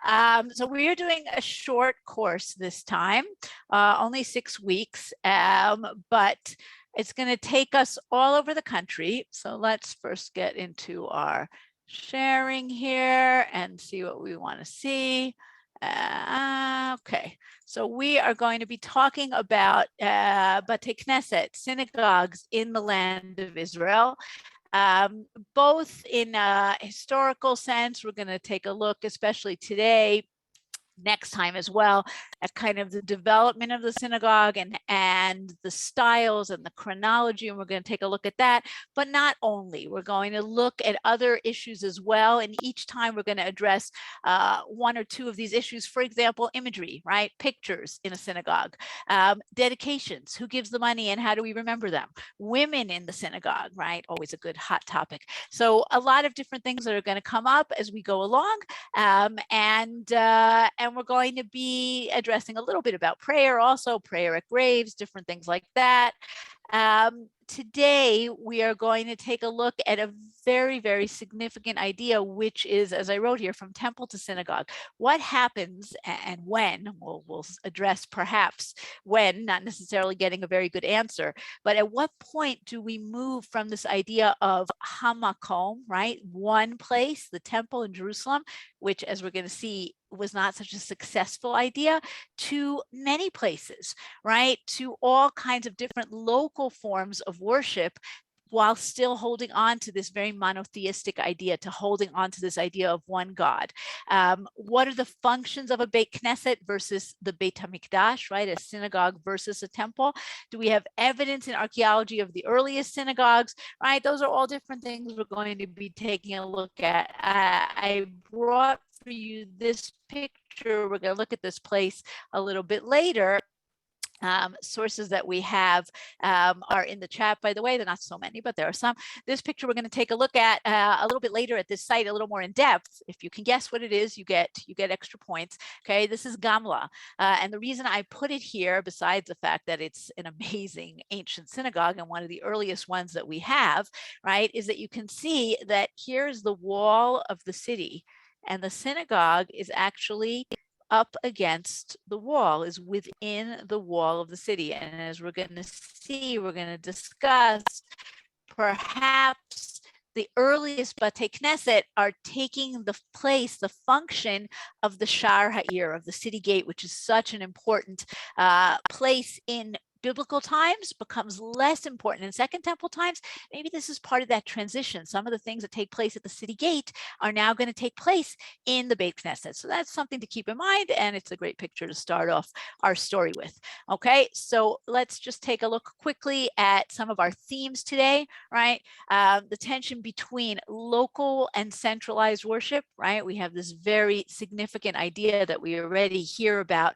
So we are doing a short course this time, only 6 weeks, but it's going to take us all over the country. So let's first get into our sharing here and see what we want to see. Okay, so we are going to be talking about Bate Knesset, synagogues in the land of Israel. Both in a historical sense, we're going to take a look, especially today, next time as well, at kind of the development of the synagogue and the styles and the chronology, and we're going to take a look at that. But not only, we're going to look at other issues as well, and each time we're going to address one or two of these issues. For example, imagery, right? Pictures in a synagogue, dedications, who gives the money and how do we remember them? Women in the synagogue, right? Always a good hot topic. So a lot of different things that are going to come up as we go along, and we're going to be addressing a little bit about prayer, also prayer at graves, different things like that. Today, we are going to take a look at a very, very significant idea, which is, as I wrote here, from temple to synagogue. What happens and when, we'll address perhaps when, not necessarily getting a very good answer, but at what point do we move from this idea of hamakom, right? One place, the temple in Jerusalem, which, as we're going to see, was not such a successful idea, to many places, right? To all kinds of different local forms of worship, while still holding on to this very monotheistic idea, to holding on to this idea of one God. What are the functions of a Beit Knesset versus the Beit HaMikdash, right? A synagogue versus a temple? Do we have evidence in archaeology of the earliest synagogues, right? Those are all different things we're going to be taking a look at. I brought for you this picture. We're going to look at this place a little bit later. Sources that we have are in the chat, by the way. They're not so many, but there are some. This picture we're going to take a look at a little bit later at this site, a little more in depth. If you can guess what it is, you get extra points. Okay, this is Gamla, and the reason I put it here, besides the fact that it's an amazing ancient synagogue and one of the earliest ones that we have, right, is that you can see that here's the wall of the city, and the synagogue is actually up against the wall, is within the wall of the city. And as we're going to see, we're going to discuss, perhaps the earliest Bate Knesset are taking the place, the function of the Shar Ha'ir, of the city gate, which is such an important place in biblical times, becomes less important in Second Temple times. Maybe this is part of that transition. Some of the things that take place at the city gate are now going to take place in the Beit Knesset. So that's something to keep in mind, and it's a great picture to start off our story with. Okay, so let's just take a look quickly at some of our themes today, right? The tension between local and centralized worship, right? We have this very significant idea that we already hear about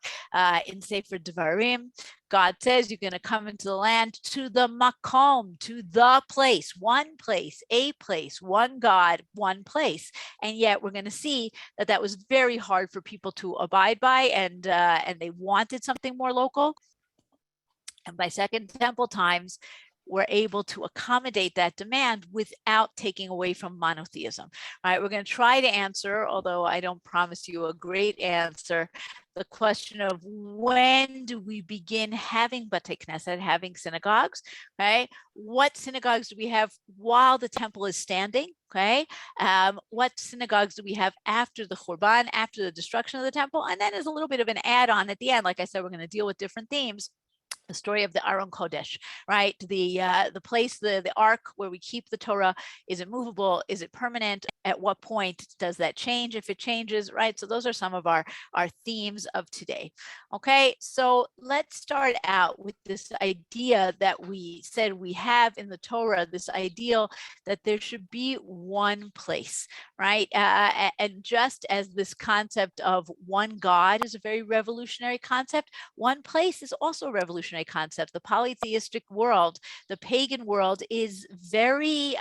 in Sefer Devarim. God says you're going to come into the land, to the makom, to the place, a place, one God, one place. And yet we're going to see that that was very hard for people to abide by, and they wanted something more local. And by Second Temple times, we're able to accommodate that demand without taking away from monotheism. All right, we're going to try to answer, although I don't promise you a great answer, the question of when do we begin having Bate Knesset, having synagogues, okay? What synagogues do we have while the temple is standing, okay? What synagogues do we have after the Churban, after the destruction of the temple? And then there's a little bit of an add-on at the end. Like I said, we're going to deal with different themes. The story of the Aron Kodesh, right? The place, the ark where we keep the Torah, is it movable? Is it permanent? At what point does that change, if it changes, right? So those are some of our themes of today. Okay, so let's start out with this idea that we said we have in the Torah, this ideal that there should be one place, right? And just as this concept of one God is a very revolutionary concept, one place is also revolutionary evolutionary concept. The polytheistic world, the pagan world, is very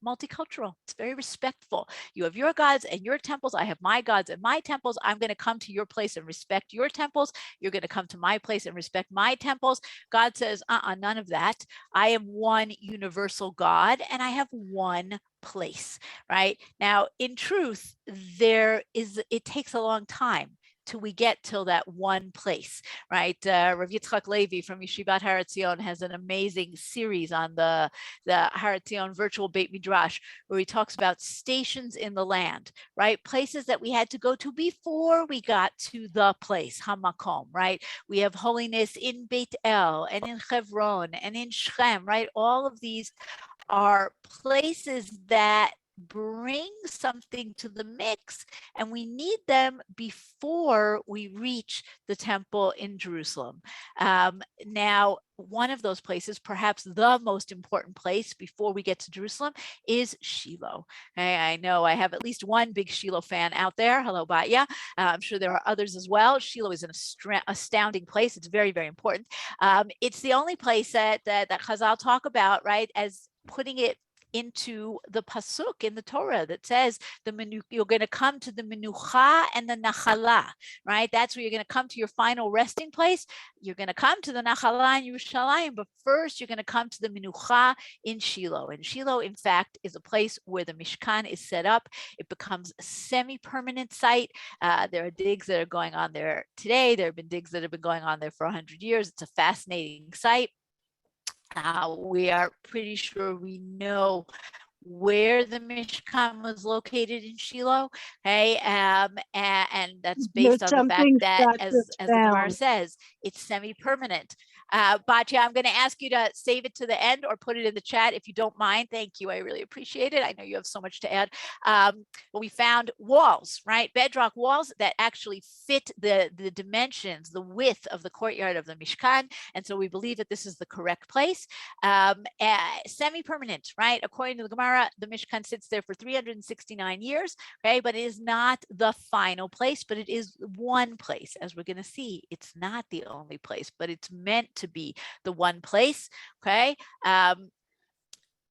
multicultural. It's very respectful. You have your gods and your temples. I have my gods and my temples. I'm going to come to your place and respect your temples. You're going to come to my place and respect my temples. God says, none of that. I am one universal God, and I have one place, right? Now, in truth, it takes a long time till we get till that one place, right? Rav Yitzchak Levi from Yeshivat Har Etzion has an amazing series on the Har Etzion virtual Beit Midrash, where he talks about stations in the land, right? Places that we had to go to before we got to the place, Hamakom, right? We have holiness in Beit El and in Hebron and in Shechem, right? All of these are places that bring something to the mix, and we need them before we reach the temple in Jerusalem. Now, one of those places, perhaps the most important place before we get to Jerusalem, is Shiloh. I know I have at least one big Shiloh fan out there. Hello, Batya. I'm sure there are others as well. Shiloh is an astounding place. It's very, very important. It's the only place that Chazal talk about, right, as putting it into the pasuk in the Torah that says you're going to come to the menucha and the nachala, right? That's where you're going to come to your final resting place. You're going to come to the nachala in Yerushalayim, but first you're going to come to the menucha in Shiloh. And Shiloh, in fact, is a place where the Mishkan is set up. It becomes a semi-permanent site. There are digs that are going on there today. There have been digs that have been going on there for 100 years. It's a fascinating site. We are pretty sure we know where the Mishkan was located in Shiloh, okay? And that's based on the fact that, as the Gemara says, it's semi-permanent. Batya, I'm going to ask you to save it to the end or put it in the chat if you don't mind. Thank you. I really appreciate it. I know you have so much to add. But we found walls, right? Bedrock walls that actually fit the dimensions, the width of the courtyard of the Mishkan. And so we believe that this is the correct place. Semi-permanent, right? According to the Gemara, the Mishkan sits there for 369 years, okay? But it is not the final place, but it is one place. As we're going to see, it's not the only place, but it's meant to be the one place, okay?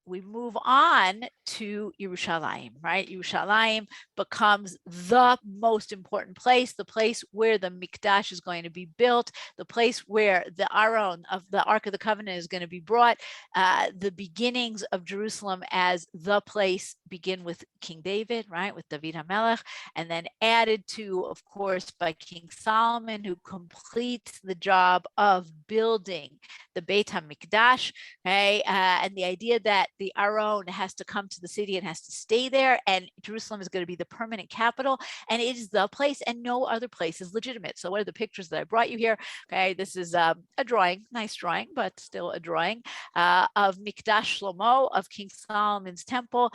We move on to Yerushalayim, right? Yerushalayim becomes the most important place, the place where the Mikdash is going to be built, the place where the Aron of the Ark of the Covenant is going to be brought. The beginnings of Jerusalem as the place begin with King David, right? With David HaMelech, and then added to, of course, by King Solomon, who completes the job of building the Beit HaMikdash, okay? And the idea that the Aron has to come to the city and has to stay there, and Jerusalem is going to be the permanent capital, and it is the place, and no other place is legitimate. So what are the pictures that I brought you here? Okay, this is a drawing, nice drawing, but still a drawing of Mikdash Shlomo, of King Solomon's temple.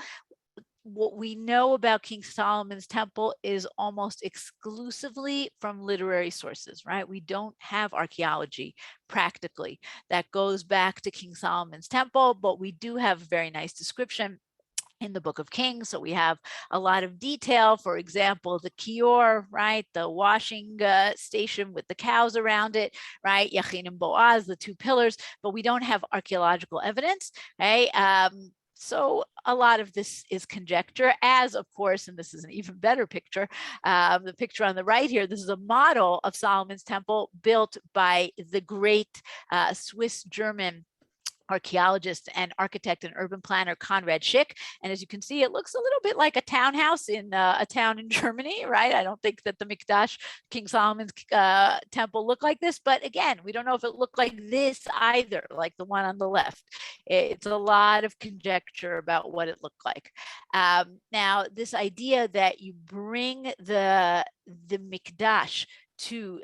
What we know about King Solomon's temple is almost exclusively from literary sources, right? We don't have archaeology practically that goes back to King Solomon's temple, but we do have a very nice description in the Book of Kings. So we have a lot of detail. For example, the kior, right? The washing station with the cows around it, right? Yachin and Boaz, the two pillars, but we don't have archaeological evidence, right? So a lot of this is conjecture, as of course, and this is an even better picture, the picture on the right here, this is a model of Solomon's temple built by the great Swiss-German archaeologist and architect and urban planner Conrad Schick. And as you can see, it looks a little bit like a townhouse in a town in Germany, right? I don't think that the Mikdash, King Solomon's temple looked like this, but again, we don't know if it looked like this either, like the one on the left. It's a lot of conjecture about what it looked like. Now, this idea that you bring the Mikdash to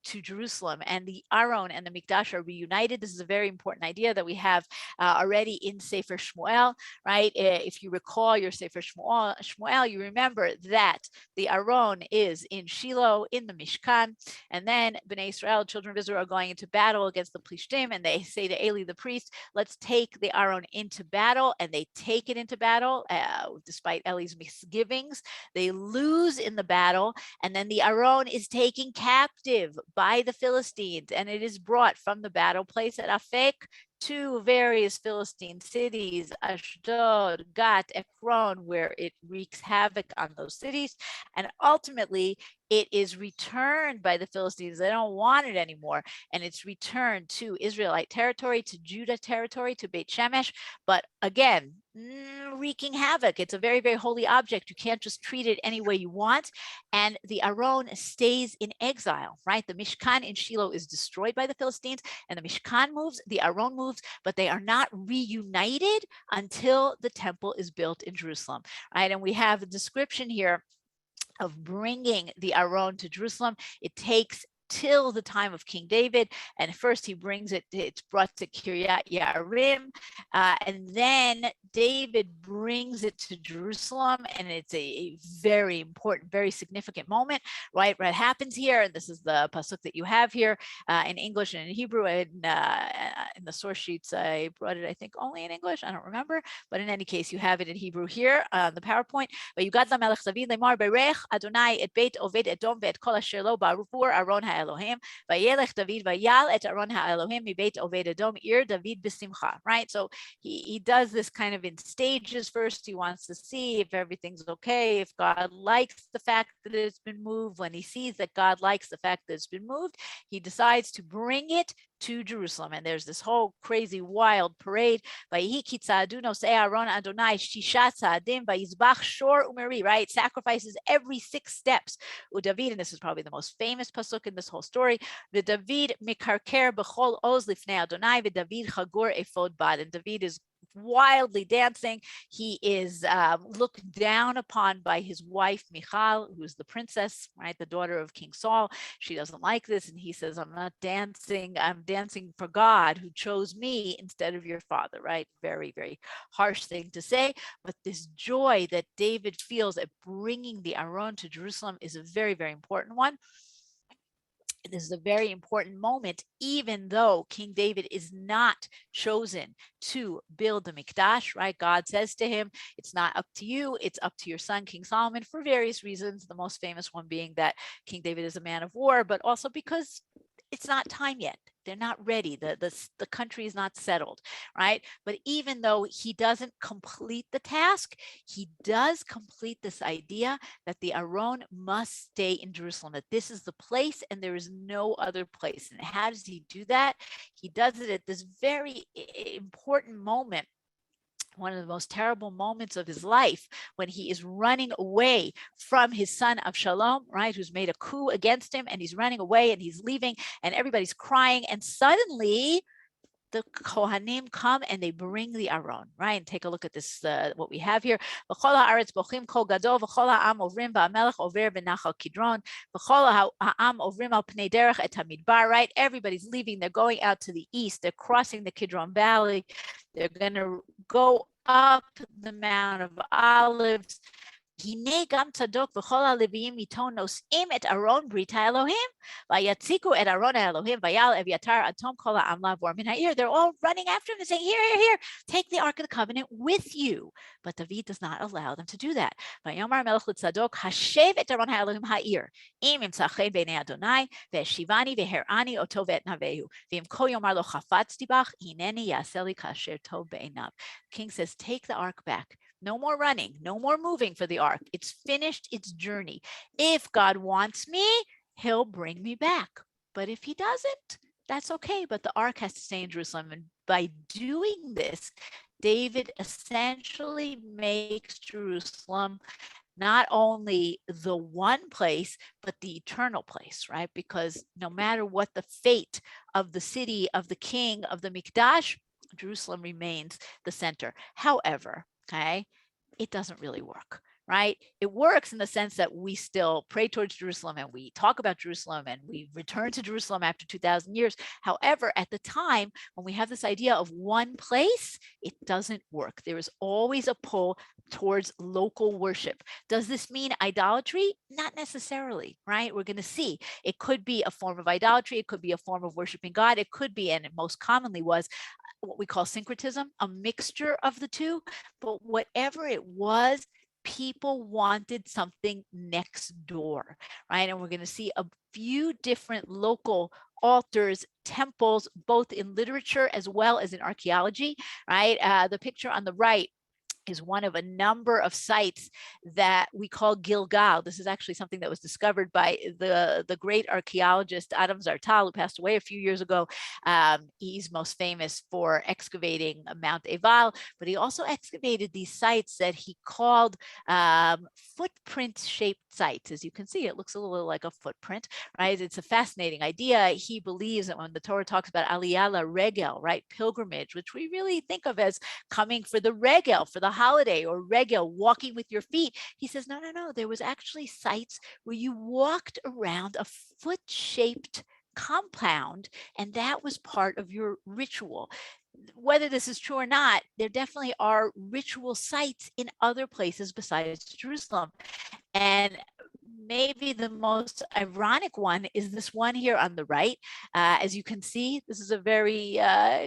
Jerusalem, and the Aron and the Mikdash are reunited. This is a very important idea that we have already in Sefer Shmuel, right? If you recall your Sefer Shmuel, you remember that the Aron is in Shiloh in the Mishkan, and then Bnei Israel, children of Israel, are going into battle against the Plishtim, and they say to Eli the priest, let's take the Aron into battle, and they take it into battle despite Eli's misgivings. They lose in the battle, and then the Aron is taken taken captive by the Philistines, and it is brought from the battle place at Aphek to various Philistine cities, Ashdod, Gat, Ekron, where it wreaks havoc on those cities. And ultimately, it is returned by the Philistines. They don't want it anymore. And it's returned to Israelite territory, to Judah territory, to Beit Shemesh. But again, wreaking havoc. It's a very, very holy object. You can't just treat it any way you want. And the Aron stays in exile, right? The Mishkan in Shiloh is destroyed by the Philistines, and the Mishkan moves, the Aron moves, but they are not reunited until the temple is built in Jerusalem, right? And we have a description here of bringing the Aron to Jerusalem. It takes till the time of King David, and first he brings it, it's brought to Kiryat Yearim, and then David brings it to Jerusalem, and it's a very important, very significant moment, right? What happens here, and this is the pasuk that you have here in English and in Hebrew, and in the source sheets, I brought it, I think, only in English, I don't remember, but in any case, you have it in Hebrew here on the PowerPoint. ויוגד למלך דוד לאמור ברך אדוני את בית עובד אדום ואת כל אשר לו בעבור ארון האלוהים וילך דוד ויעל את ארון האלוהים מבית עובד אדום עיר דוד בשמחה, right? So he does this kind of in stages. First, he wants to see if everything's okay, if God likes the fact that it's been moved. When he sees that God likes the fact that it's been moved, he decides to bring it to Jerusalem. And there's this whole crazy wild parade. Right? Sacrifices every 6 steps. David, and this is probably the most famous pasuk in this whole story. The David mikarker b'chol oz lifnei Adonai, v'David chagor ephod bad. And David is wildly dancing. He is looked down upon by his wife Michal, who's the princess, right, the daughter of King Saul. She doesn't like this, and he says, I'm not dancing, I'm dancing for God who chose me instead of your father, right? Very, very harsh thing to say, but this joy that David feels at bringing the Aron to Jerusalem is a very, very important one. This is a very important moment, even though King David is not chosen to build the Mikdash, right? God says to him, it's not up to you, it's up to your son, King Solomon, for various reasons. The most famous one being that King David is a man of war, but also because it's not time yet. They're not ready. The country is not settled, right? But even though he doesn't complete the task, he does complete this idea that the Aron must stay in Jerusalem, that this is the place and there is no other place. And how does he do that? He does it at this very important moment, one of the most terrible moments of his life, when he is running away from his son Avshalom, right, who's made a coup against him, and he's running away and he's leaving and everybody's crying, and suddenly the Kohanim come and they bring the Aron, right? And take a look at this, what we have here. Everybody's leaving, they're going out to the east, they're crossing the Kidron Valley, they're going to go up the Mount of Olives. הנה גם צדוק וכל הלוויים איתו נושאים את ארון ברית האלוהים, ויציקו את ארון האלוהים, ויעל אביתר עד תום כל העם לעבור מן העיר. They're all running after him and saying, here, take the Ark of the Covenant with you. But David does not allow them to do that. ויאמר המלך לצדוק, השב את ארון האלוהים העיר, אם ימצא חן בעיני אדוני, והשיבני והראני אותו ואת נביהו. ואם כה יאמר לו חפצתי בך, הנני יעשה לי כאשר טוב בעיניו. King says, take the Ark back. No more running, no more moving for the Ark. It's finished its journey. If God wants me, he'll bring me back. But if he doesn't, that's okay. But the Ark has to stay in Jerusalem. And by doing this, David essentially makes Jerusalem not only the one place, but the eternal place, right? Because no matter what the fate of the city, of the king, of the Mikdash, Jerusalem remains the center. However, okay, it doesn't really work, right? It works in the sense that we still pray towards Jerusalem and we talk about Jerusalem and we return to Jerusalem after 2,000 years. However, at the time when we have this idea of one place, it doesn't work. There is always a pull towards local worship. Does this mean idolatry? Not necessarily, right? We're going to see. It could be a form of idolatry. It could be a form of worshiping God. It could be, and it most commonly was, what we call syncretism, a mixture of the two. But whatever it was, people wanted something next door, right? And we're going to see a few different local altars, temples, both in literature as well as in archaeology, right? The picture on the right is one of a number of sites that we call Gilgal. This is actually something that was discovered by the great archaeologist Adam Zartal, who passed away a few years ago. He's most famous for excavating Mount Ebal, but he also excavated these sites that he called footprint-shaped sites. As you can see, it looks a little like a footprint, right? It's a fascinating idea. He believes that when the Torah talks about Aliyah Regel, right, pilgrimage, which we really think of as coming for the regel, for the holiday, or regel, walking with your feet. He says, no, there was actually sites where you walked around a foot-shaped compound, and that was part of your ritual. Whether this is true or not, there definitely are ritual sites in other places besides Jerusalem. And maybe the most ironic one is this one here on the right. As you can see, this is a very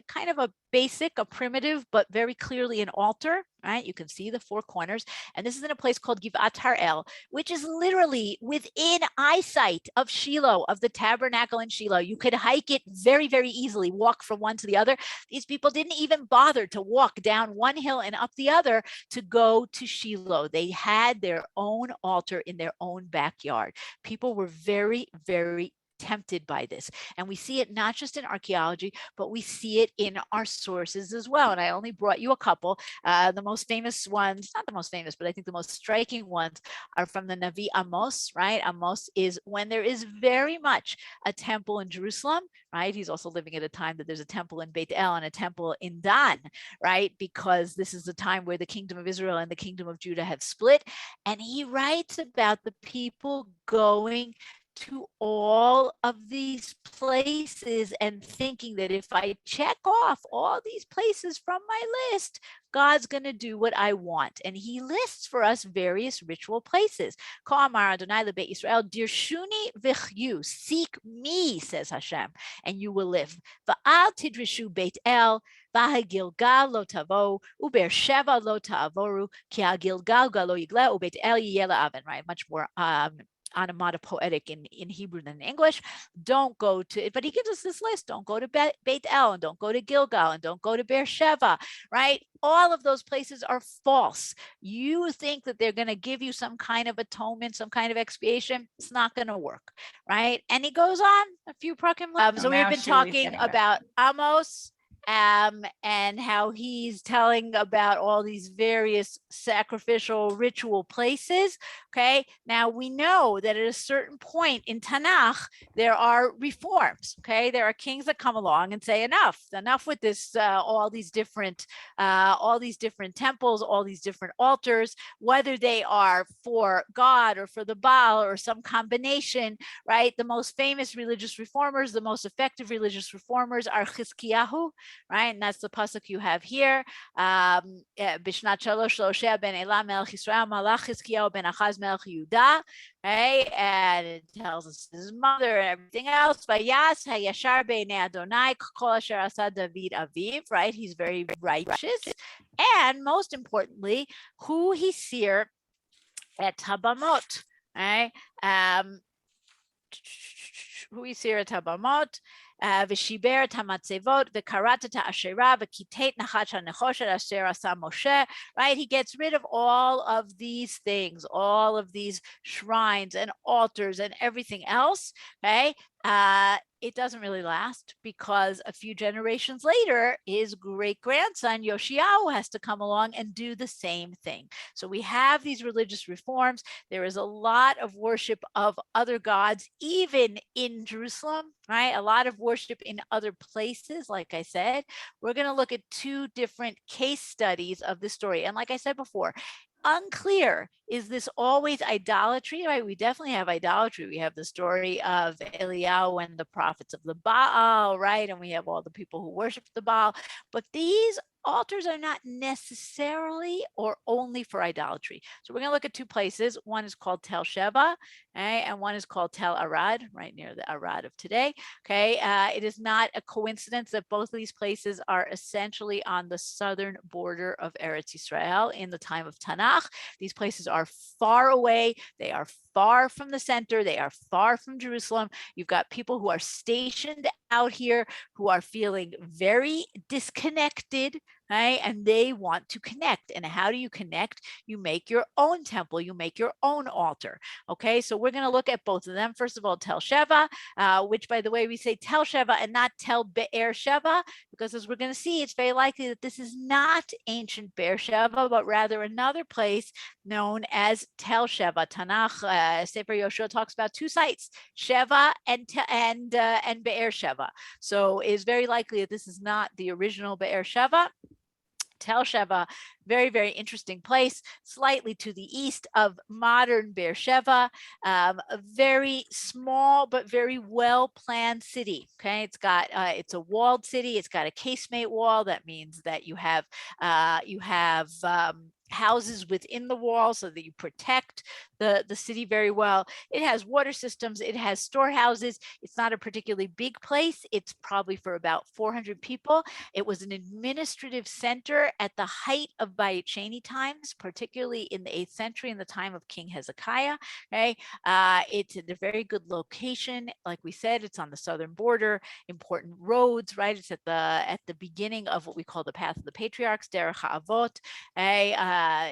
kind of a basic, a primitive, but very clearly an altar, right? You can see the four corners. And this is in a place called Givat Harel, which is literally within eyesight of Shiloh, of the tabernacle in Shiloh. You could hike it very, very easily, walk from one to the other. These people didn't even bother to walk down one hill and up the other to go to Shiloh. They had their own altar in their own backyard. People were very, very tempted by this. And we see it not just in archaeology, but we see it in our sources as well. And I only brought you a couple. The most famous ones, not the most famous, but I think the most striking ones are from the Navi Amos, right? Amos is when there is very much a temple in Jerusalem, right? He's also living at a time that there's a temple in Beit El and a temple in Dan, right? Because this is the time where the kingdom of Israel and the kingdom of Judah have split. And he writes about the people going to all of these places and thinking that if I check off all these places from my list, God's going to do what I want. And he lists for us various ritual places. Ka'amar Adonai leBeit Yisrael, dirshuni v'chyu, seek me, says Hashem, and you will live. Va'al tidrishu Beit El, v'ha'gilgal lo tavo, u'ber sheva lo ta'avoru, ki ha'gilgal lo yigle, u'Beit El yiyeh la'aven, right? Much more onomatopoetic in Hebrew than English. Don't go to, but he gives us this list. Don't go to Beit El, and don't go to Gilgal, and don't go to Beersheba, right? All of those places are false. You think that they're going to give you some kind of atonement, some kind of expiation. It's not going to work, right? And he goes on a few prakim. So we've been talking about Amos, and how he's telling about all these various sacrificial ritual places. Okay, now we know that at a certain point in Tanakh, there are reforms. Okay, there are kings that come along and say, enough with this, all these different temples, all these different altars, whether they are for God or for the Baal or some combination, right? The most famous religious reformers, the most effective religious reformers are Chizkiyahu, right? And that's the pasuk you have here. Bishnat Shalosh Hoshea ben Elah melech Yisrael malach Chizkiyahu ben Achaz melech Yehuda, right? And it tells us his mother and everything else. Vayas hayashar b'nei Adonai kol asher asa David aviv, right? He's very righteous. And most importantly, hu hisir et habamot, right? Hu hisir et habamot. V'shiber et hamatzevot v'karat et ha'asherah v'kitet nachat ha'nechoshet asher asa Moshe, right? He gets rid of all of these things, all of these shrines and altars and everything else, okay? It doesn't really last, because a few generations later, his great-grandson Yoshiyahu has to come along and do the same thing. So we have these religious reforms. There is a lot of worship of other gods, even in Jerusalem, right? A lot of worship in other places. Like I said, we're going to look at two different case studies of this story. And like I said before, unclear, is this always idolatry, right? We definitely have idolatry. We have the story of Eliyahu and the prophets of the Baal, right? And we have all the people who worship the Baal. But these altars are not necessarily or only for idolatry. So we're going to look at two places. One is called Tel Sheva, okay, and one is called Tel Arad, right near the Arad of today. Okay, it is not a coincidence that both of these places are essentially on the southern border of Eretz Israel in the time of Tanakh. These places are far away. They are far from the center. They are far from Jerusalem. You've got people who are stationed out here who are feeling very disconnected, right? And they want to connect. And how do you connect? You make your own temple, you make your own altar. Okay, so we're going to look at both of them. First of all, Tel Sheva, which, by the way, we say Tel Sheva and not Tel Be'er Sheva, because as we're going to see, it's very likely that this is not ancient Be'er Sheva, but rather another place known as Tel Sheva. Tanakh, Sefer Yoshua talks about two sites, Sheva and Be'er Sheva. So it is very likely that this is not the original Be'er Sheva. Tel Sheva, very, very interesting place, slightly to the east of modern Beersheba, a very small but very well-planned city. Okay, it's a walled city. It's got a casemate wall. That means that you have houses within the wall so that you protect the city very well. It has water systems. It has storehouses. It's not a particularly big place. It's probably for about 400 people. It was an administrative center at the height of Bayit Sheni times, particularly in the 8th century in the time of King Hezekiah. Okay, it's in a very good location. Like we said, it's on the southern border. Important roads, right? It's at the beginning of what we call the path of the patriarchs, Derech HaAvot.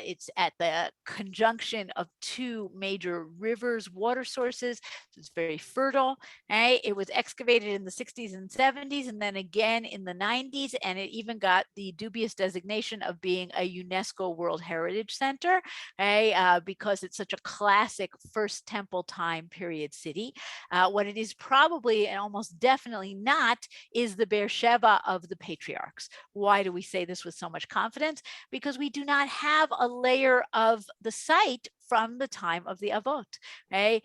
It's at the conjunction of two major rivers, water sources. So it's very fertile. Right? It was excavated in the 60s and 70s, and then again in the 90s, and it even got the dubious designation of being a UNESCO World Heritage Center, right? Because it's such a classic First Temple time period city. What it is probably and almost definitely not is the Beersheba of the patriarchs. Why do we say this with so much confidence? Because we do not have a layer of the site from the time of the Avot. Right?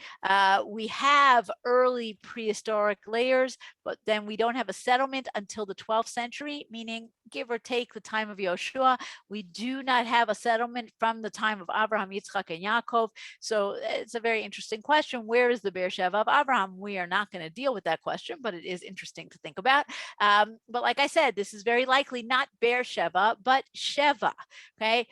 We have early prehistoric layers, but then we don't have a settlement until the 12th century, meaning give or take the time of Yoshua. We do not have a settlement from the time of Abraham, Yitzchak, and Yaakov. So it's a very interesting question. Where is the Beersheba of Abraham? We are not going to deal with that question, but it is interesting to think about. But like I said, this is very likely not Beersheba, but Sheva. Okay,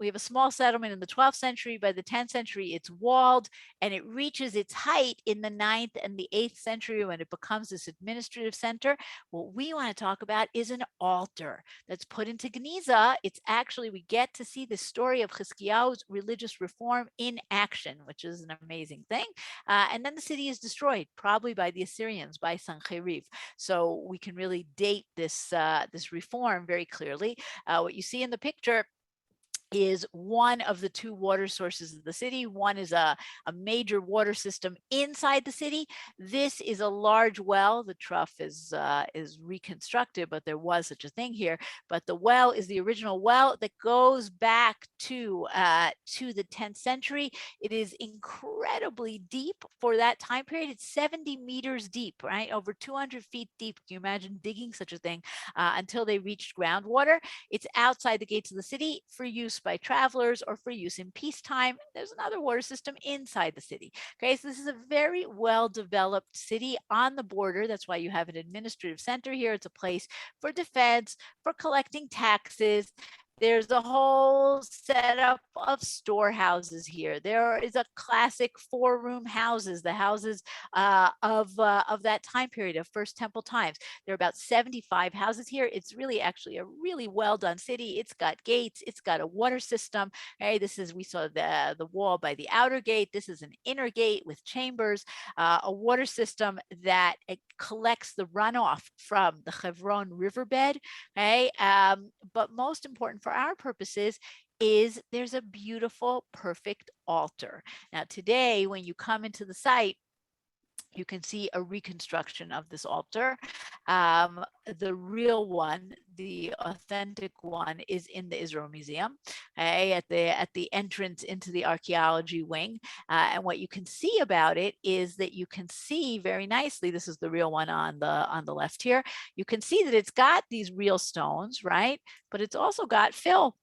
we have a small settlement in the 12th century. By the 10th century, it's walled, and it reaches its height in the 9th and the 8th century when it becomes this administrative center. What we want to talk about is an altar that's put into Geniza. It's actually, we get to see the story of Chizkiyahu's religious reform in action, which is an amazing thing. And then the city is destroyed, probably by the Assyrians, by Sancheriv. So we can really date this reform very clearly. What you see in the picture is one of the two water sources of the city. One is a major water system inside the city. This is a large well. The trough is reconstructed, but there was such a thing here. But the well is the original well that goes back to the 10th century. It is incredibly deep for that time period. It's 70 meters deep, right? Over 200 feet deep. Can you imagine digging such a thing until they reached groundwater? It's outside the gates of the city for use by travelers or for use in peacetime. There's another water system inside the city. Okay, so this is a very well-developed city on the border. That's why you have an administrative center here. It's a place for defense, for collecting taxes. There's a whole setup of storehouses here. There is a classic 4-room houses, the houses of that time period of First Temple times. There are about 75 houses here. It's really actually a really well done city. It's got gates. It's got a water system. Right? We saw the wall by the outer gate. This is an inner gate with chambers, a water system that collects the runoff from the Hebron riverbed. Right? But most important for our purposes is there's a beautiful, perfect altar. Now today, when you come into the site, you can see a reconstruction of this altar. The real one, the authentic one, is in the Israel Museum, okay, at the entrance into the archaeology wing. And what you can see about it is that you can see very nicely. This is the real one on the left here. You can see that it's got these real stones, right? But it's also got fill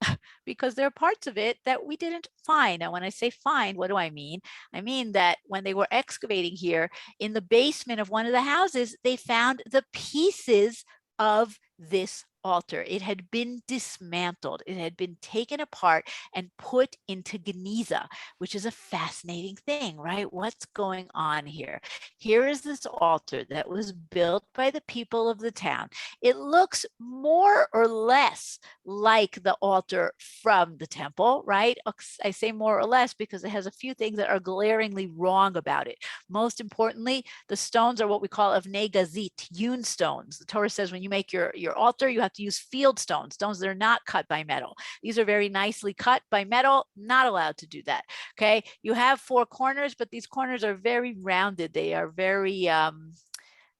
because there are parts of it that we didn't find. And when I say find, what do I mean? I mean that when they were excavating here in the basement of one of the houses, they found the pieces of this altar. It had been dismantled. It had been taken apart and put into Geniza, which is a fascinating thing, right? What's going on here? Here is this altar that was built by the people of the town. It looks more or less like the altar from the temple, right? I say more or less because it has a few things that are glaringly wrong about it. Most importantly, the stones are what we call avnei gazit, hewn stones. The Torah says when you make your altar, you have to use field stones, stones that are not cut by metal. These are very nicely cut by metal, not allowed to do that. Okay, you have 4 corners, but these corners are very rounded. They are very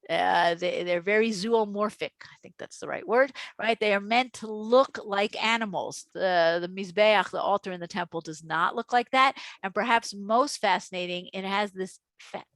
they're very zoomorphic. I think that's the right word, right? They are meant to look like animals. The Mizbeach, the altar in the temple, does not look like that. And perhaps most fascinating, it has this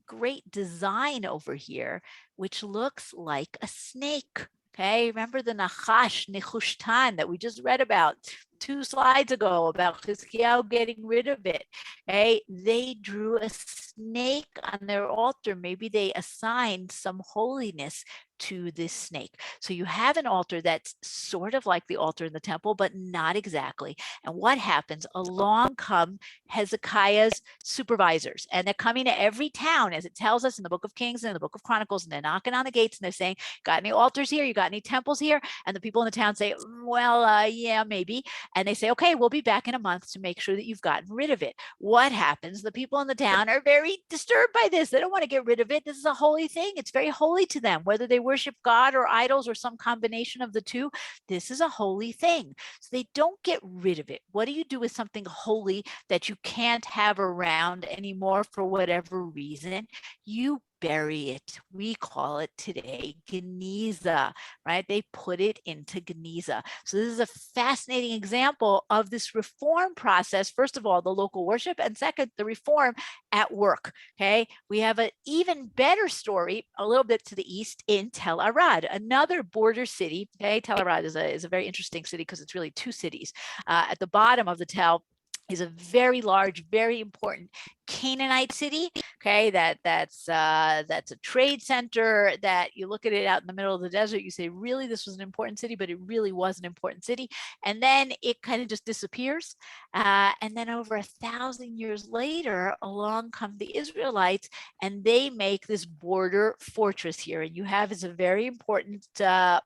great design over here, which looks like a snake. Okay, remember the Nachash, Nehushtan that we just read about 2 slides ago about Chizkiyahu getting rid of it. Okay, they drew a snake on their altar. Maybe they assigned some holiness to this snake. So you have an altar that's sort of like the altar in the temple, but not exactly. And what happens? Along come Hezekiah's supervisors, and they're coming to every town, as it tells us in the book of Kings and in the book of Chronicles, and they're knocking on the gates and they're saying, got any altars here? You got any temples here? And the people in the town say, well, yeah, maybe. And they say, okay, we'll be back in a month to make sure that you've gotten rid of it. What happens? The people in the town are very disturbed by this. They don't want to get rid of it. This is a holy thing. It's very holy to them, whether they worship God or idols or some combination of the two. This is a holy thing. So they don't get rid of it. What do you do with something holy that you can't have around anymore for whatever reason? You bury it. We call it today Geniza, right? They put it into Geniza. So this is a fascinating example of this reform process. First of all, the local worship, and second, the reform at work. Okay, we have an even better story a little bit to the east in Tel Arad, another border city. Okay, Tel Arad is a very interesting city because it's really 2 cities. At the bottom of the Tel is a very large, very important Canaanite city. Okay, that's a trade center that you look at it out in the middle of the desert. You say, really, this was an important city, but it really was an important city. And then it kind of just disappears. And then over 1,000 years later, along come the Israelites, and they make this border fortress here. And you have is a very important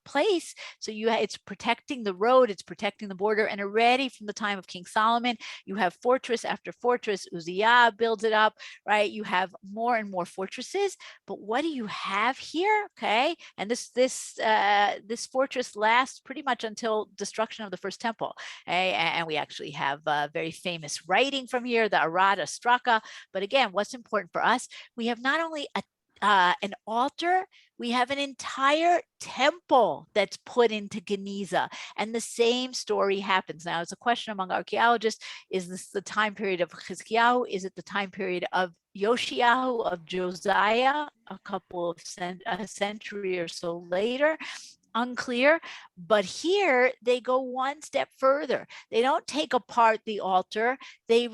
place. So it's protecting the road, it's protecting the border, and already from the time of King Solomon, you have fortress after fortress. Uzziah builds it up, right? You have more and more fortresses. But what do you have here? Okay, and this fortress lasts pretty much until destruction of the first temple. Okay? And we actually have very famous writing from here, the Arad Straka. But again, what's important for us? We have not only an altar, we have an entire temple that's put into Geniza. And the same story happens. Now, it's a question among archaeologists, is this the time period of Chizkiyahu? Is it the time period of Yoshiyahu, of Josiah, a couple of century or so later? Unclear. But here they go one step further. They don't take apart the altar. They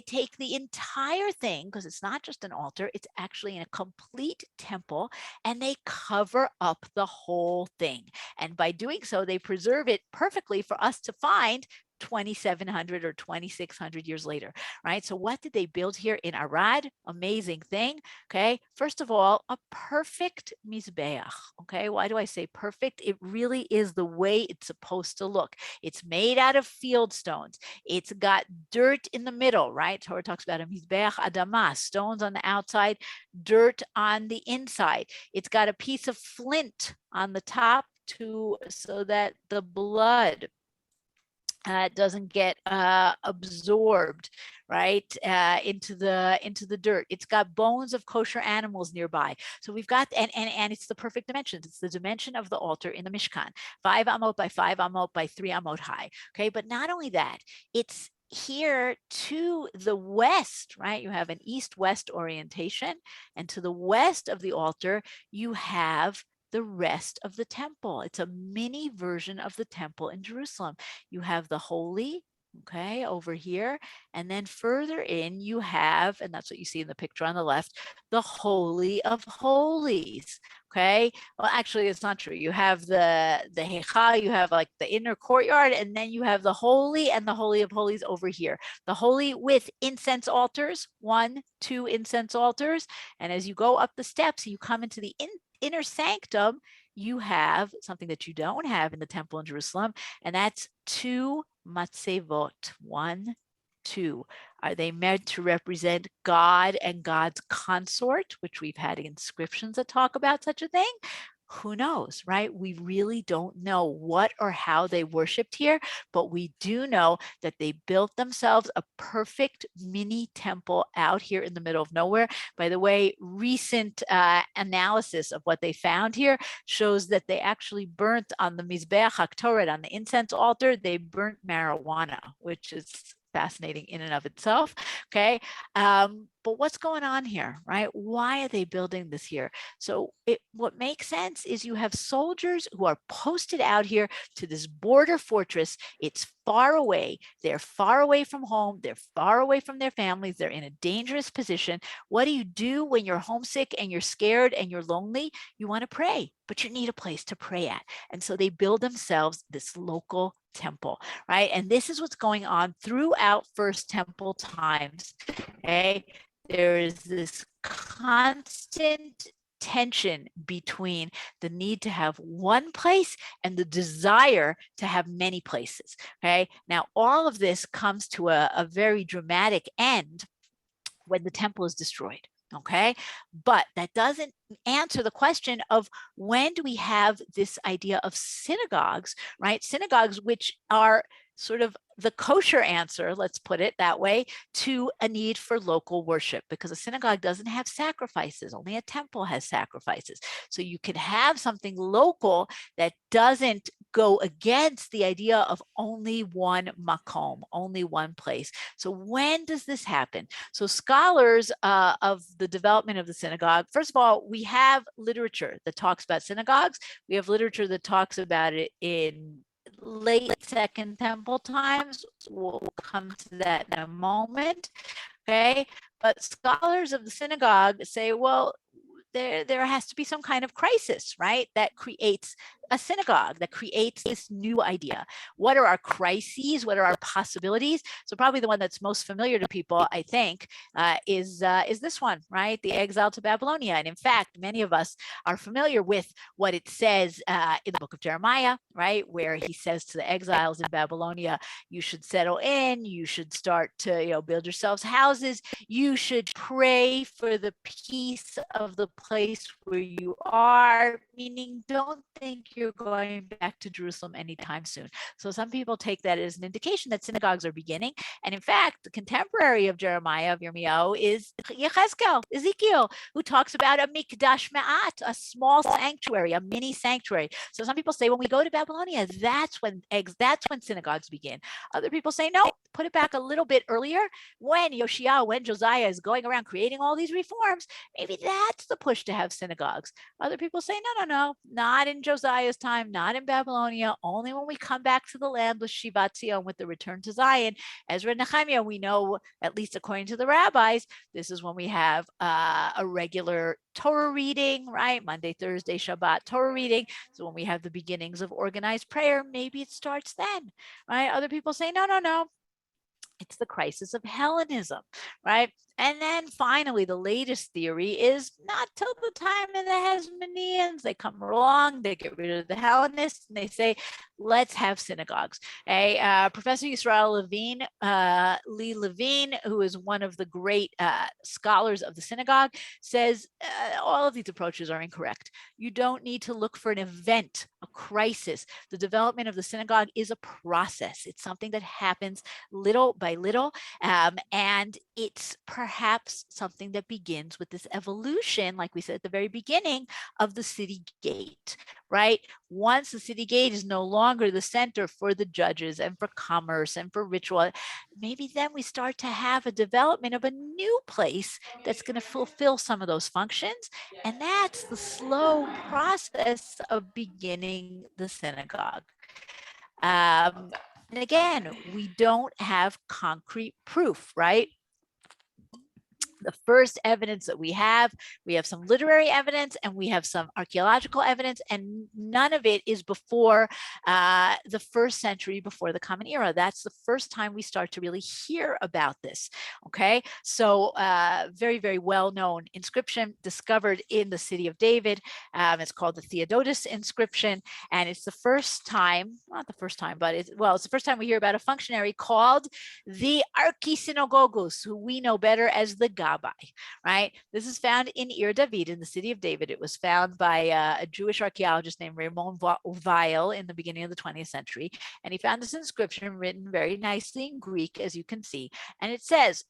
take the entire thing, because it's not just an altar, it's actually in a complete temple, and they cover up the whole thing. And by doing so, they preserve it perfectly for us to find 2,700 or 2,600 years later, right? So what did they build here in Arad? Amazing thing. Okay, first of all, a perfect mizbeach. Okay, why do I say perfect? It really is the way it's supposed to look. It's made out of field stones. It's got dirt in the middle, right? Torah talks about a mizbeach adama, stones on the outside, dirt on the inside. It's got a piece of flint on the top so that the blood doesn't get absorbed, right, into the dirt. It's got bones of kosher animals nearby. So we've got, and it's the perfect dimensions. It's the dimension of the altar in the Mishkan, 5 amot by 5 amot by 3 amot high. Okay, but not only that, it's here to the west, right? You have an east-west orientation, and to the west of the altar, you have the rest of the temple. It's a mini version of the temple in Jerusalem. You have the holy, okay, over here, and then further in you have, and that's what you see in the picture on the left, the Holy of Holies. Okay, well, actually, it's not true. You have the Heichal, you have like the inner courtyard, and then you have the Holy and the Holy of Holies over here. The Holy with incense altars, 1, 2 incense altars, and as you go up the steps, you come into the inner sanctum. You have something that you don't have in the temple in Jerusalem, and that's 2 matzevot, 1, 2. Are they meant to represent God and God's consort, which we've had inscriptions that talk about such a thing? Who knows, right? We really don't know what or how they worshiped here, but we do know that they built themselves a perfect mini temple out here in the middle of nowhere. By the way, recent analysis of what they found here shows that they actually burnt on the Mizbeach HaKtoret, on the incense altar, they burnt marijuana, which is fascinating in and of itself. Okay. But what's going on here, right? Why are they building this here? So what makes sense is you have soldiers who are posted out here to this border fortress. It's far away. They're far away from home. They're far away from their families. They're in a dangerous position. What do you do when you're homesick and you're scared and you're lonely? You want to pray, but you need a place to pray at. And so they build themselves this local temple, right? And this is what's going on throughout First Temple times. Okay, there is this constant tension between the need to have one place and the desire to have many places. Okay, now all of this comes to a very dramatic end when the temple is destroyed. Okay, but that doesn't answer the question of when do we have this idea of synagogues, right? Synagogues, which are sort of the kosher answer, let's put it that way, to a need for local worship, because a synagogue doesn't have sacrifices, only a temple has sacrifices. So you can have something local that doesn't go against the idea of only one makom, only one place. So when does this happen? So scholars of the development of the synagogue, first of all, we have literature that talks about synagogues. We have literature that talks about it in late Second Temple times. We'll come to that in a moment. Okay, but scholars of the synagogue say, well, there has to be some kind of crisis, right? That creates a synagogue, that creates this new idea. What are our crises? What are our possibilities? So probably the one that's most familiar to people, I think, is this one, right? The exile to Babylonia. And in fact, many of us are familiar with what it says in the book of Jeremiah, right? Where he says to the exiles in Babylonia, you should settle in, you should start to, build yourselves houses, you should pray for the peace of the place where you are, meaning don't think you're going back to Jerusalem anytime soon. So some people take that as an indication that synagogues are beginning. And in fact, the contemporary of Jeremiah, of Yirmiyahu, is Ezekiel, who talks about a mikdash ma'at, a small sanctuary, a mini sanctuary. So some people say when we go to Babylonia, that's when synagogues begin. Other people say no, put it back a little bit earlier, when Josiah is going around creating all these reforms. Maybe that's the push to have synagogues. Other people say, no, not in Josiah's time, not in Babylonia, only when we come back to the land with Shivat Zion, with the return to Zion. Ezra and Nehemiah, we know, at least according to the rabbis, this is when we have a regular Torah reading, right? Monday, Thursday, Shabbat Torah reading. So when we have the beginnings of organized prayer, maybe it starts then, right? Other people say, no. It's the crisis of Hellenism, right? And then finally, the latest theory is not till the time of the Hasmoneans. They come along, they get rid of the Hellenists, and they say, let's have synagogues. Professor Yisrael Levine, Lee Levine, who is one of the great scholars of the synagogue, says all of these approaches are incorrect. You don't need to look for an event, a crisis. The development of the synagogue is a process. It's something that happens little by little, and it's perhaps something that begins with this evolution, like we said at the very beginning, of the city gate, right? Once the city gate is no longer the center for the judges and for commerce and for ritual, maybe then we start to have a development of a new place that's going to fulfill some of those functions. And that's the slow process of beginning the synagogue. And again, we don't have concrete proof, right? The first evidence that we have some literary evidence and we have some archaeological evidence, and none of it is before the first century before the Common Era. That's the first time we start to really hear about this. Okay, so very, very well-known inscription discovered in the city of David. It's called the Theodotus inscription, and it's the first time, not the first time, but it's the first time we hear about a functionary called the Archaeosynagogus, who we know better as the Gabbai, right? This is found in Ir David, in the city of David. It was found by a Jewish archaeologist named Revolt-era in the beginning of the 20th century. And he found this inscription written very nicely in Greek, as you can see. And it says,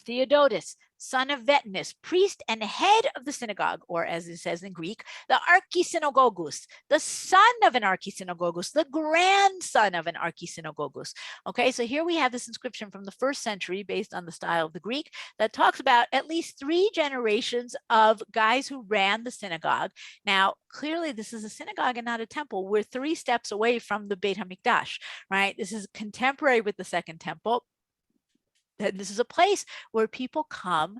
Theodotus, son of Vetinus, priest and head of the synagogue, or as it says in Greek, the Archaeosynagogus, the son of an Archaeosynagogus, the grandson of an Archaeosynagogus. Okay, so here we have this inscription from the first century based on the style of the Greek that talks about at least 3 generations of guys who ran the synagogue. Now, clearly this is a synagogue and not a temple. We're 3 steps away from the Beit HaMikdash, right? This is contemporary with the Second Temple. This is a place where people come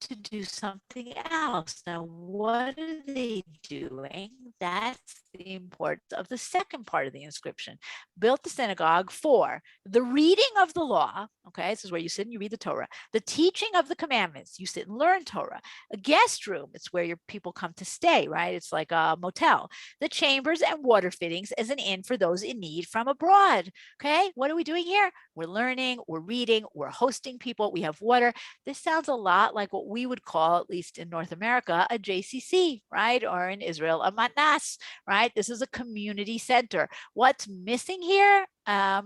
to do something else. Now, what are they doing? That's the importance of the second part of the inscription. Built the synagogue for the reading of the law. Okay, this is where you sit and you read the Torah. The teaching of the commandments. You sit and learn Torah. A guest room. It's where your people come to stay, right? It's like a motel. The chambers and water fittings as an inn for those in need from abroad. Okay, what are we doing here? We're learning, we're reading, we're hosting people, we have water. This sounds a lot like what we would call, at least in North America, a JCC, right? Or in Israel, a matnas, right? This is a community center. What's missing here?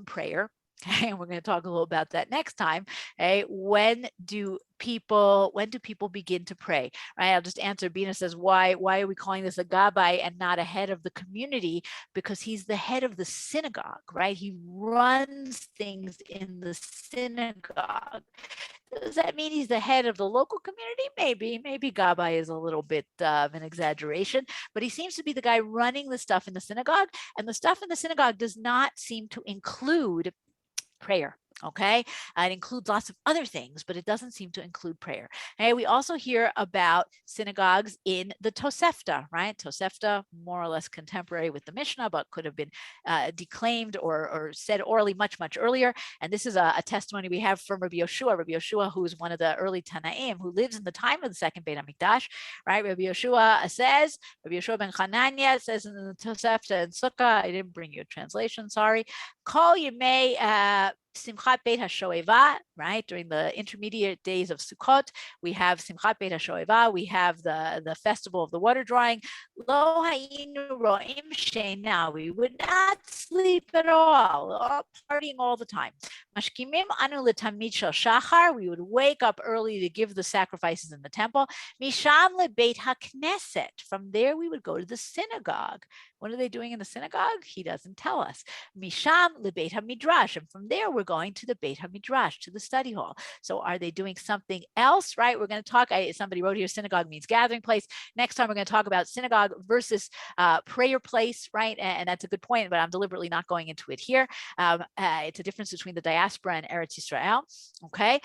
Prayer. Okay, and we're going to talk a little about that next time. Okay, when do people begin to pray? Right? I'll just answer. Bina says, why are we calling this a gabbai and not a head of the community? Because he's the head of the synagogue, right? He runs things in the synagogue. Does that mean he's the head of the local community? Maybe gabbai is a little bit of an exaggeration, but he seems to be the guy running the stuff in the synagogue, and the stuff in the synagogue does not seem to include prayer. Okay, it includes lots of other things, but it doesn't seem to include prayer. Okay, we also hear about synagogues in the Tosefta, right? Tosefta, more or less contemporary with the Mishnah, but could have been declaimed or said orally much, much earlier. And this is a testimony we have from Rabbi Yoshua, who is one of the early Tanaim, who lives in the time of the second Beit HaMikdash, right? Rabbi Yoshua ben Chananya says in the Tosefta and Sukkah, I didn't bring you a translation, sorry. Kol Yemei Simchat Beit HaShoeva, right? During the intermediate days of Sukkot, we have Simchat Beit HaShoeva, we have the festival of the water drawing. Lo hayinu ro'im sheina, we would not sleep at all partying all the time. Mashkimim anu letamid shel shachar, we would wake up early to give the sacrifices in the temple. Misham lebeit hakneset, from there we would go to the synagogue. What are they doing in the synagogue? He doesn't tell us. Misham lebeit hamidrash, and from there we're going to the Beit HaMidrash, to the study hall. So are they doing something else, right? We're going to talk, somebody wrote here, synagogue means gathering place. Next time we're going to talk about synagogue versus prayer place, right? And that's a good point, but I'm deliberately not going into it here. It's a difference between the diaspora and Eretz Yisrael, okay?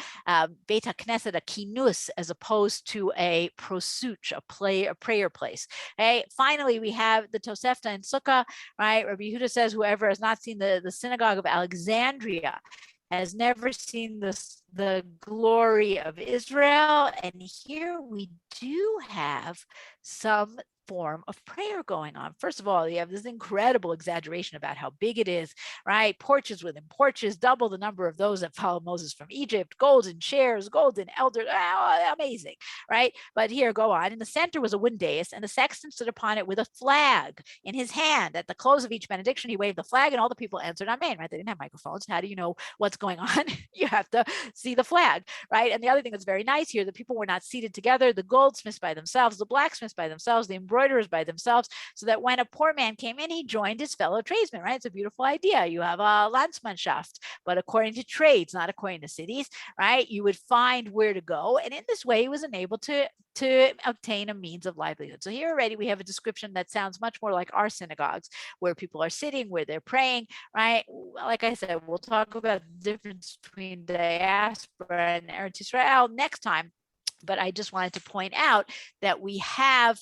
Beit HaKnesset, a kinus, as opposed to a prosuch, a prayer place. Okay? Finally, we have the Tosefta and Sukkah, right? Rabbi Yehuda says, whoever has not seen the synagogue of Alexandria, has never seen the glory of Israel. And here we do have some form of prayer going on. First of all, you have this incredible exaggeration about how big it is, right? Porches within porches, double the number of those that followed Moses from Egypt, golden chairs, golden elders, amazing, right? But here, go on. In the center was a wooden dais, and the sexton stood upon it with a flag in his hand. At the close of each benediction, he waved the flag, and all the people answered amen, right? They didn't have microphones. How do you know what's going on? You have to see the flag, right? And the other thing that's very nice here, the people were not seated together, the goldsmiths by themselves, the blacksmiths by themselves, the embroiderers by themselves, so that when a poor man came in, he joined his fellow tradesmen, right? It's a beautiful idea. You have a Landsmannschaft, but according to trades, not according to cities, right? You would find where to go. And in this way, he was enabled to obtain a means of livelihood. So here already we have a description that sounds much more like our synagogues, where people are sitting, where they're praying, right? Like I said, we'll talk about the difference between diaspora and Eretz Israel next time. But I just wanted to point out that we have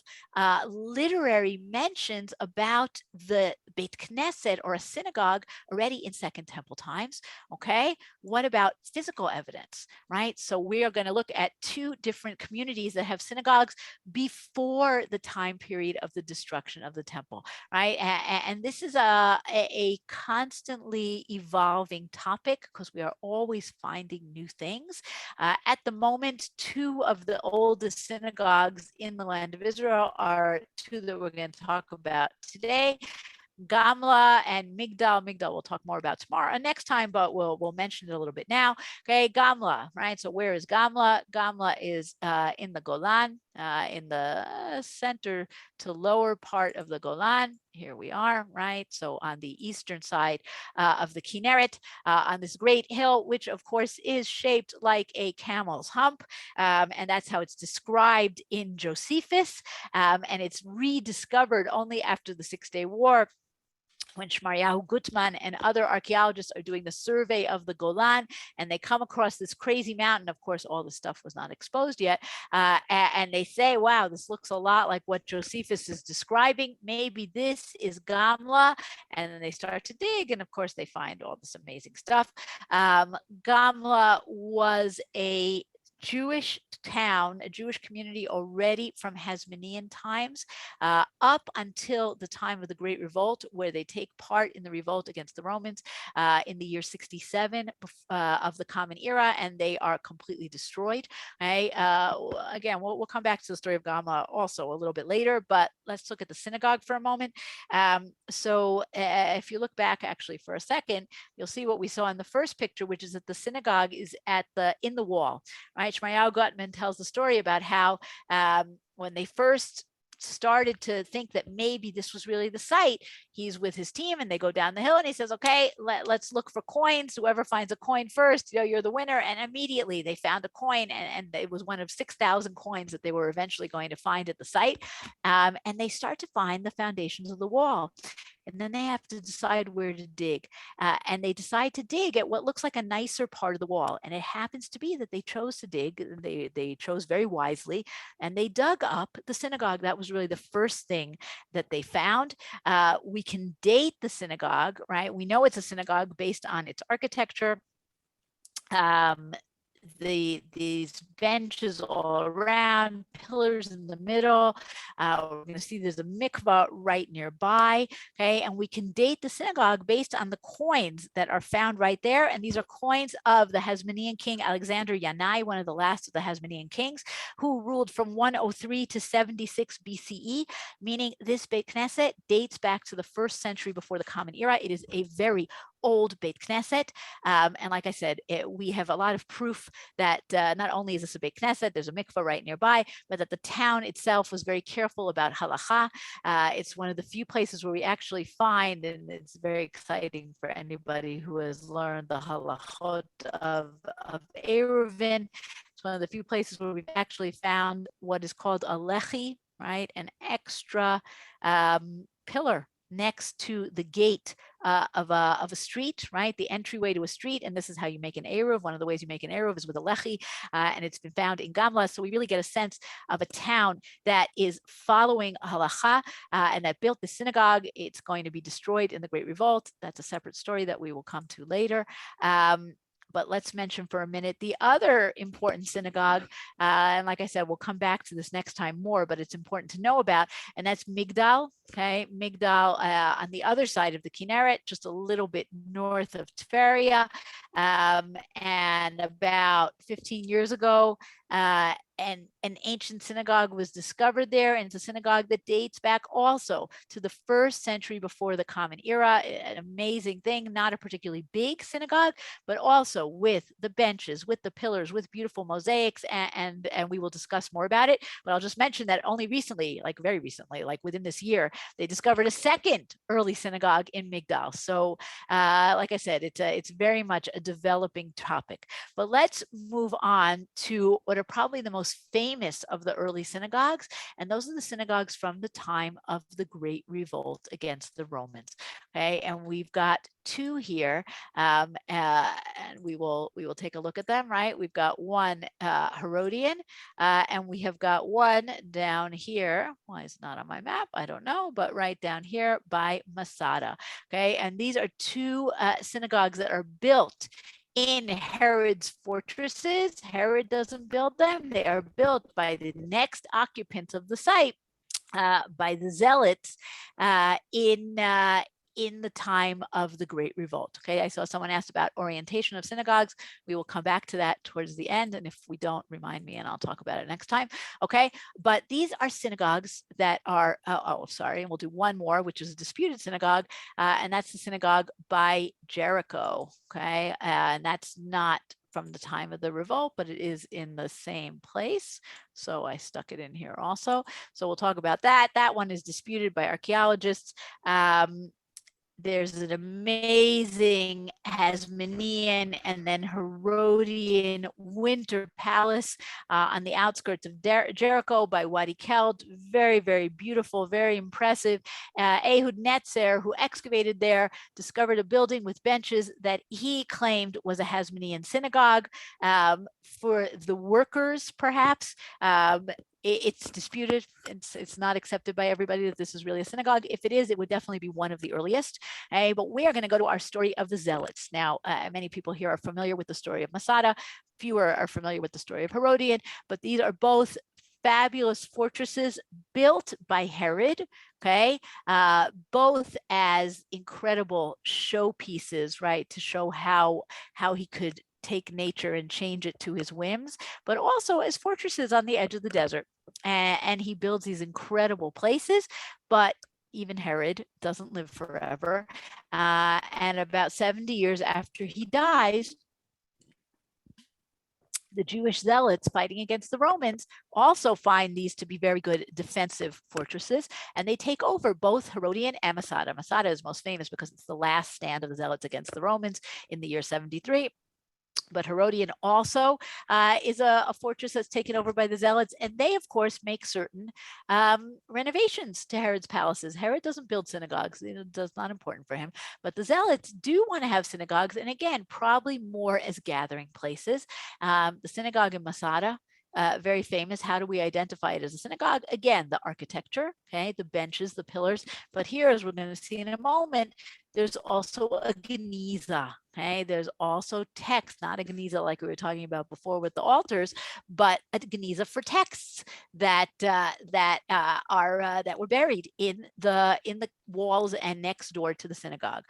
literary mentions about the Beit Knesset, or a synagogue, already in Second Temple times. Okay, what about physical evidence, right? So we are going to look at two different communities that have synagogues before the time period of the destruction of the temple, right? And this is a constantly evolving topic, because we are always finding new things. At the moment, two of the oldest synagogues in the land of Israel are two that we're going to talk about today: Gamla and Migdal. Migdal we'll talk more about tomorrow and next time, but we'll mention it a little bit now. Okay, Gamla, right? So where is Gamla? Gamla is in the Golan, in the center to lower part of the Golan. Here we are, right? So on the eastern side of the Kinneret, on this great hill, which of course is shaped like a camel's hump. And that's how it's described in Josephus. And it's rediscovered only after the Six-Day War, when Shmaryahu Gutman and other archaeologists are doing the survey of the Golan, and they come across this crazy mountain. Of course, all the stuff was not exposed yet. And they say, wow, this looks a lot like what Josephus is describing. Maybe this is Gamla. And then they start to dig, and of course, they find all this amazing stuff. Gamla was a Jewish town, a Jewish community already from Hasmonean times, up until the time of the Great Revolt, where they take part in the revolt against the Romans in the year 67 of the Common Era, and they are completely destroyed. Right? Again, we'll come back to the story of Gamla also a little bit later, but let's look at the synagogue for a moment. So if you look back actually for a second, you'll see what we saw in the first picture, which is that the synagogue is in the wall, right? Shmaryahu Gutman tells the story about how when they first started to think that maybe this was really the site, he's with his team and they go down the hill, and he says, okay, let's look for coins. Whoever finds a coin first, you're the winner. And immediately they found a coin, and it was one of 6,000 coins that they were eventually going to find at the site. And they start to find the foundations of the wall. And then they have to decide where to dig. And they decide to dig at what looks like a nicer part of the wall. And it happens to be that they chose to dig. They chose very wisely, and they dug up the synagogue. That was really the first thing that they found. We can date the synagogue, right? We know it's a synagogue based on its architecture. These benches all around, pillars in the middle. We're going to see there's a mikvah right nearby. Okay, and we can date the synagogue based on the coins that are found right there. And these are coins of the Hasmonean king Alexander Yanai, one of the last of the Hasmonean kings, who ruled from 103 to 76 BCE, meaning this Beit Knesset dates back to the 1st century before the Common Era. It is a very old Beit Knesset. And like I said, we have a lot of proof that not only is this a Beit Knesset, there's a mikvah right nearby, but that the town itself was very careful about halacha. It's one of the few places where we actually find, and it's very exciting for anybody who has learned the halachot of Eruvin. It's one of the few places where we've actually found what is called a lechi, right? An extra pillar next to the gate of a street, right? The entryway to a street. And this is how you make an eruv. One of the ways you make an eruv is with a lechi, and it's been found in Gamla. So we really get a sense of a town that is following halacha and that built the synagogue. It's going to be destroyed in the Great Revolt. That's a separate story that we will come to later. But let's mention for a minute the other important synagogue. And like I said, we'll come back to this next time more, but it's important to know about, and that's Migdal. Okay, Migdal on the other side of the Kinneret, just a little bit north of Tveria. And about 15 years ago, and an ancient synagogue was discovered there, and it's a synagogue that dates back also to the 1st century before the Common Era. An amazing thing, not a particularly big synagogue, but also with the benches, with the pillars, with beautiful mosaics, and we will discuss more about it. But I'll just mention that only recently, like very recently, like within this year, they discovered a second early synagogue in Migdal. So like I said, it's very much a developing topic. But let's move on to what are probably the most famous of the early synagogues, and those are the synagogues from the time of the Great Revolt against the Romans. Okay, and we've got 2 here, and we will take a look at them. Right, we've got one Herodian, and we have got one down here. Why is it not on my map? I don't know, but right down here by Masada. Okay, and these are 2 synagogues that are built in Herod's fortresses. Herod doesn't build them. They are built by the next occupants of the site, by the Zealots in the time of the Great Revolt. Okay, I saw someone asked about orientation of synagogues. We will come back to that towards the end, and if we don't, remind me and I'll talk about it next time. Okay, but these are synagogues that are, sorry, and we'll do one more, which is a disputed synagogue, and that's the synagogue by Jericho. Okay, and that's not from the time of the revolt, but it is in the same place. So I stuck it in here also. So we'll talk about that. That one is disputed by archaeologists. There's an amazing Hasmonean and then Herodian winter palace on the outskirts of Jericho by Wadi Keld. Very, very beautiful, very impressive. Ehud Netzer, who excavated there, discovered a building with benches that he claimed was a Hasmonean synagogue for the workers, perhaps. It's disputed. It's not accepted by everybody that this is really a synagogue. If it is, it would definitely be one of the earliest. But we are going to go to our story of the Zealots. Now, many people here are familiar with the story of Masada. Fewer are familiar with the story of Herodian, but these are both fabulous fortresses built by Herod, okay, both as incredible showpieces, right, to show how he could take nature and change it to his whims, but also as fortresses on the edge of the desert. And he builds these incredible places, but even Herod doesn't live forever. And about 70 years after he dies, the Jewish zealots fighting against the Romans also find these to be very good defensive fortresses, and they take over both Herodian and Masada. Masada is most famous because it's the last stand of the zealots against the Romans in the year 73. But Herodian also is a fortress that's taken over by the Zealots, and they, of course, make certain renovations to Herod's palaces. Herod doesn't build synagogues; that's not important for him. But the Zealots do want to have synagogues, and again, probably more as gathering places. The synagogue in Masada. Very famous. How do we identify it as a synagogue? Again, the architecture, okay, the benches, the pillars. But here, as we're going to see in a moment, there's also a geniza. Okay, there's also text, not a geniza like we were talking about before with the altars, but a geniza for texts that were buried in the walls and next door to the synagogue.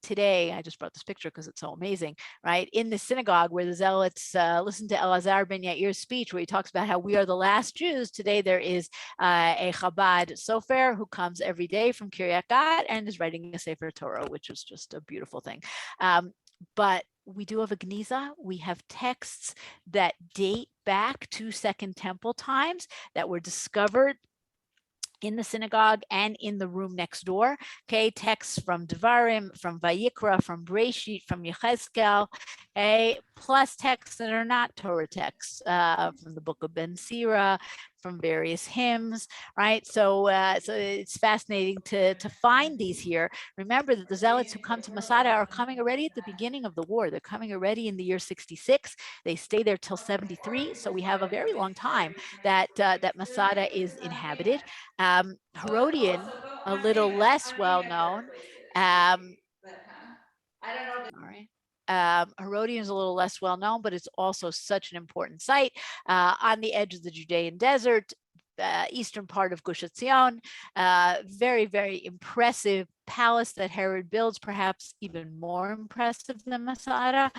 Today, I just brought this picture because it's so amazing, right? In the synagogue where the Zealots listen to Elazar ben Yair's speech, where he talks about how we are the last Jews. Today, there is a Chabad sofer who comes every day from Kiryat Gat and is writing a Sefer Torah, which is just a beautiful thing. But we do have a geniza. We have texts that date back to Second Temple times that were discovered in the synagogue and in the room next door. Okay, texts from Devarim, from Vayikra, from Breshit, from Yechezkel, okay, plus texts that are not Torah texts from the book of Ben Sira, from various hymns, right? So it's fascinating to find these here. Remember that the Zealots who come to Masada are coming already at the beginning of the war. They're coming already in the year 66. They stay there till 73. So we have a very long time that Masada is inhabited. Herodian, a little less well known. All right. Herodian is a little less well known, but it's also such an important site on the edge of the Judean desert, eastern part of Gush Etzion. Very, very impressive palace that Herod builds, perhaps even more impressive than Masada.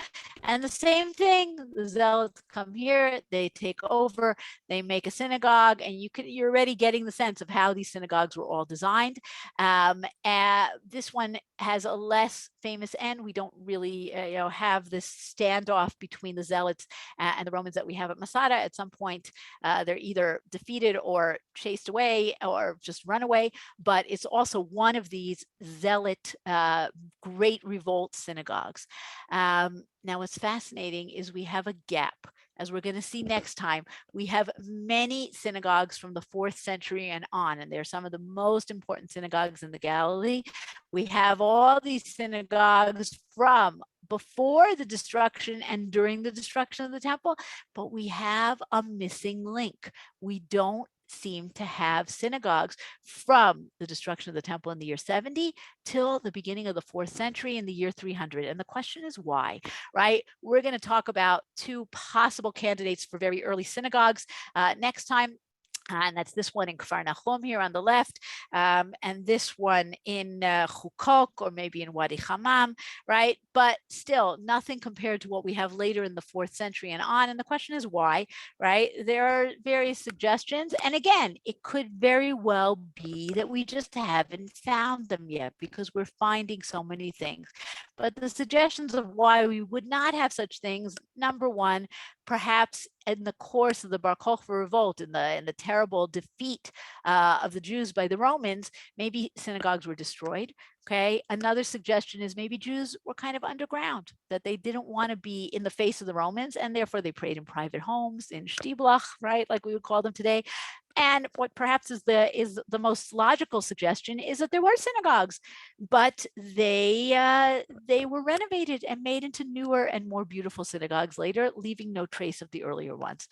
And the same thing, the Zealots come here, they take over, they make a synagogue, and you're already getting the sense of how these synagogues were all designed. This one has a less famous end. We don't really have this standoff between the Zealots and the Romans that we have at Masada. At some point, they're either defeated or chased away or just run away. But it's also one of these Zealot great revolt synagogues. Now, what's fascinating is we have a gap. As we're going to see next time, we have many synagogues from the 4th century and on, and they're some of the most important synagogues in the Galilee. We have all these synagogues from before the destruction and during the destruction of the temple, but we have a missing link. We don't seem to have synagogues from the destruction of the temple in the year 70 till the beginning of the 4th century in the year 300. And the question is why, right? We're going to talk about 2 possible candidates for very early synagogues next time. And that's this one in Kfar Nachum here on the left, and this one in Chukok, or maybe in Wadi Hammam, right? But still, nothing compared to what we have later in the 4th century and on. And the question is why, right? There are various suggestions. And again, it could very well be that we just haven't found them yet because we're finding so many things. But the suggestions of why we would not have such things, number one, perhaps in the course of the Bar Kokhba revolt, in the terrible defeat of the Jews by the Romans, maybe synagogues were destroyed. Okay. Another suggestion is maybe Jews were kind of underground, that they didn't want to be in the face of the Romans, and therefore they prayed in private homes, in Shtiblach, right, like we would call them today. And what perhaps is the most logical suggestion is that there were synagogues, but they were renovated and made into newer and more beautiful synagogues later, leaving no trace of the earlier ones.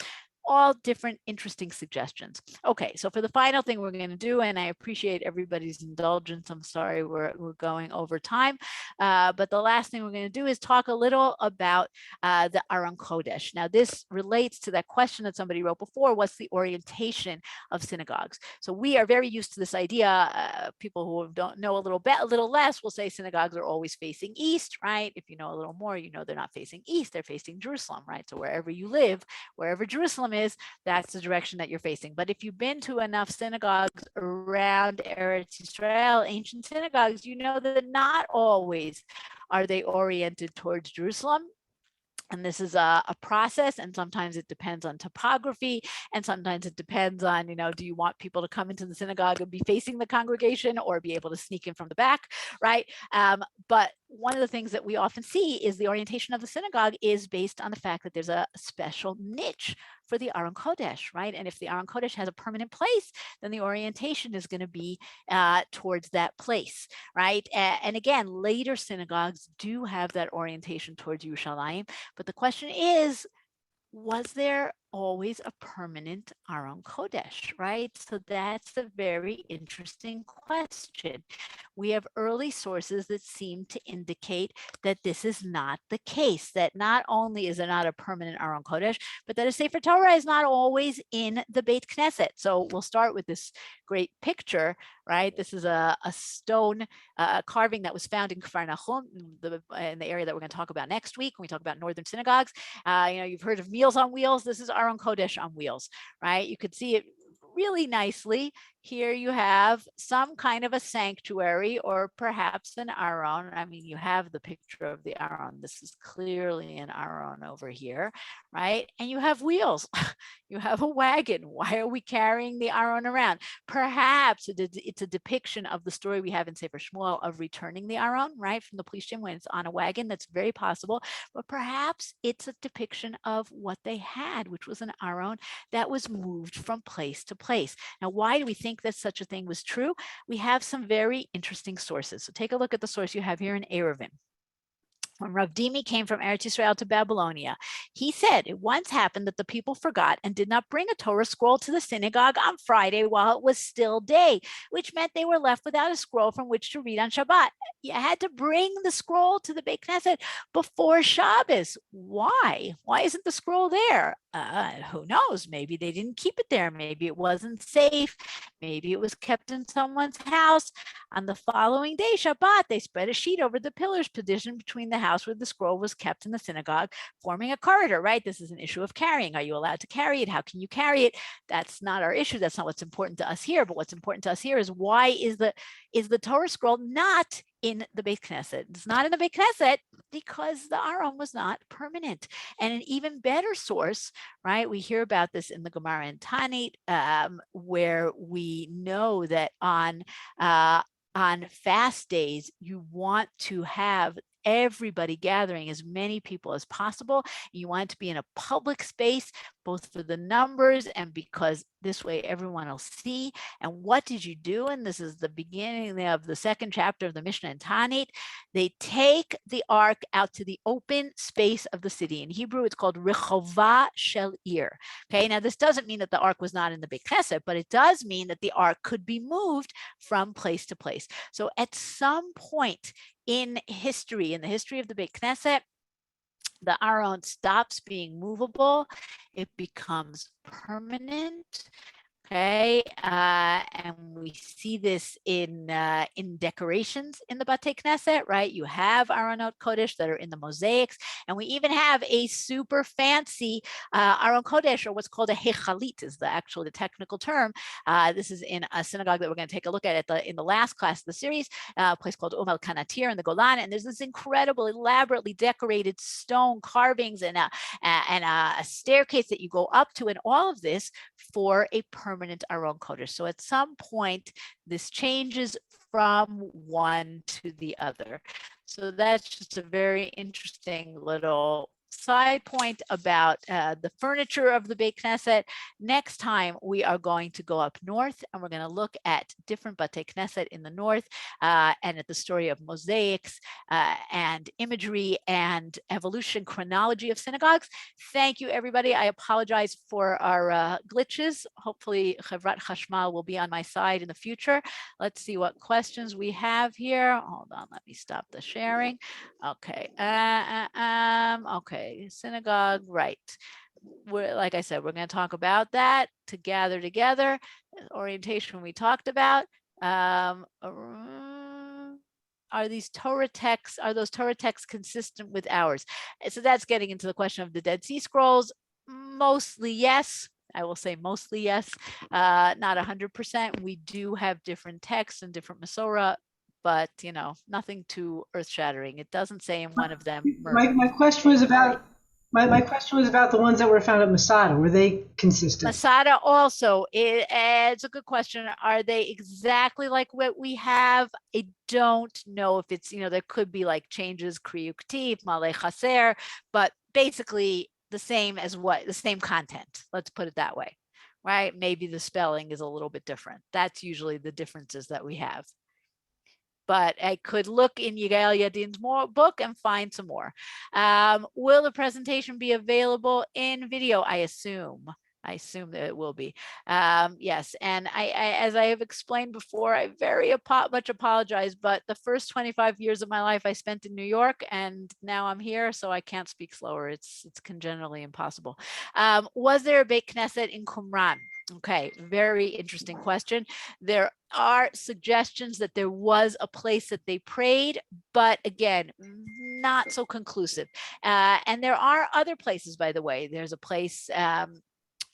All different interesting suggestions. Okay, so for the final thing we're going to do, and I appreciate everybody's indulgence, I'm sorry we're going over time, but the last thing we're going to do is talk a little about the Aron Kodesh. Now, this relates to that question that somebody wrote before: what's the orientation of synagogues? So we are very used to this idea. People who don't know a little less will say synagogues are always facing east, right? If you know a little more, you know they're not facing east, they're facing Jerusalem, right? So wherever you live, wherever Jerusalem is, that's the direction that you're facing. But if you've been to enough synagogues around Eretz Yisrael, ancient synagogues, you know that not always are they oriented towards Jerusalem. And this is a process, and sometimes it depends on topography, and sometimes it depends on, do you want people to come into the synagogue and be facing the congregation or be able to sneak in from the back, right? But one of the things that we often see is the orientation of the synagogue is based on the fact that there's a special niche for the Aron Kodesh, right? And if the Aron Kodesh has a permanent place, then the orientation is going to be towards that place, right? And again, later synagogues do have that orientation towards Yerushalayim. But the question is, was there always a permanent Aron Kodesh, right? So that's a very interesting question. We have early sources that seem to indicate that this is not the case, that not only is there not a permanent Aron Kodesh, but that a Sefer Torah is not always in the Beit Knesset. So we'll start with this great picture, right? This is a stone carving that was found in Kfar Nachum, in the area that we're going to talk about next week when we talk about northern synagogues. You've heard of meals on wheels. This is Aron Kodesh on wheels, right? You could see it really nicely. Here you have some kind of a sanctuary, or perhaps an Aron. I mean, you have the picture of the Aron. This is clearly an Aron over here, right? And you have wheels. You have a wagon. Why are we carrying the Aron around? Perhaps it's a depiction of the story we have in Sefer Shmuel of returning the Aron, right, from the Plishtim when it's on a wagon. That's very possible. But perhaps it's a depiction of what they had, which was an Aron that was moved from place to place. Now, why do we think that such a thing was true? We have some very interesting sources. So take a look at the source you have here in Eruvin. when Rav Dimi came from Eretz Israel to Babylonia, he said it once happened that the people forgot and did not bring a Torah scroll to the synagogue on Friday while it was still day, which meant they were left without a scroll from which to read on Shabbat. You had to bring the scroll to the Beit Knesset before Shabbos. Why? Why isn't the scroll there? Who knows? Maybe they didn't keep it there. Maybe it wasn't safe. Maybe it was kept in someone's house. On the following day, Shabbat, they spread a sheet over the pillars positioned between the house where the scroll was kept in the synagogue, forming a corridor, right? This is an issue of carrying. Are you allowed to carry it? How can you carry it? That's not our issue. That's not what's important to us here. But what's important to us here is why is the Torah scroll not in the Beit Knesset? It's not in the Beit Knesset because the Aron was not permanent. And an even better source, right? We hear about this in the Gemara and Tanit, where we know that on fast days, you want to have everybody gathering, as many people as possible. You want it to be in a public space, both for the numbers and because this way everyone will see. And what did you do? And this is the beginning of the second chapter of the Mishnah and Tanit. They take the ark out to the open space of the city. In Hebrew, it's called Revolt-era shel Ir. Okay, now this doesn't mean that the ark was not in the Beit Knesset, but it does mean that the ark could be moved from place to place. So at some point in history, in the history of the Beit Knesset, the Aron stops being movable. It becomes permanent. Okay, and we see this in decorations in the Batei Knesset, right? You have Aronot Kodesh that are in the mosaics, and we even have a super fancy Aron Kodesh, or what's called a hechalit, is the technical term. This is in a synagogue that we're going to take a look at in the last class of the series, a place called El Kanatir in the Golan, and there's this incredible, elaborately decorated stone carvings and a staircase that you go up to, and all of this for a permanent Aron Kodesh. So at some point, this changes from one to the other. So that's just a very interesting little side point about the furniture of the Beit Knesset. Next time, we are going to go up north and we're going to look at different Batei Knesset in the north and at the story of mosaics and imagery and evolution chronology of synagogues. Thank you, everybody. I apologize for our glitches. Hopefully, Chevrat Chashmal will be on my side in the future. Let's see what questions we have here. Hold on, let me stop the sharing. Okay. Okay. Synagogue, right. Like I said, we're going to talk about that to gather together. Orientation we talked about. Are these Torah texts, are those Torah texts consistent with ours? So that's getting into the question of the Dead Sea Scrolls. Mostly yes. I will say mostly yes, not 100%. We do have different texts and different Masorah, but nothing too earth-shattering. It doesn't say in one of them. My question was about my question was about the ones that were found at Masada. Were they consistent? Masada also, it's a good question. Are they exactly like what we have? I don't know if it's, there could be like changes, Kriyuktiv, Malay Chaser, but basically the same content. Let's put it that way, right? Maybe the spelling is a little bit different. That's usually the differences that we have. But I could look in Yigael Yadin's book and find some more. Will the presentation be available in video? I assume that it will be. Yes, and I as I have explained before, I very much apologize, but the first 25 years of my life I spent in New York, and now I'm here, so I can't speak slower. It's congenitally impossible. Was there a Beit Knesset in Qumran? Okay, very interesting question. There are suggestions that there was a place that they prayed, but again, not so conclusive. And there are other places, by the way. There's a place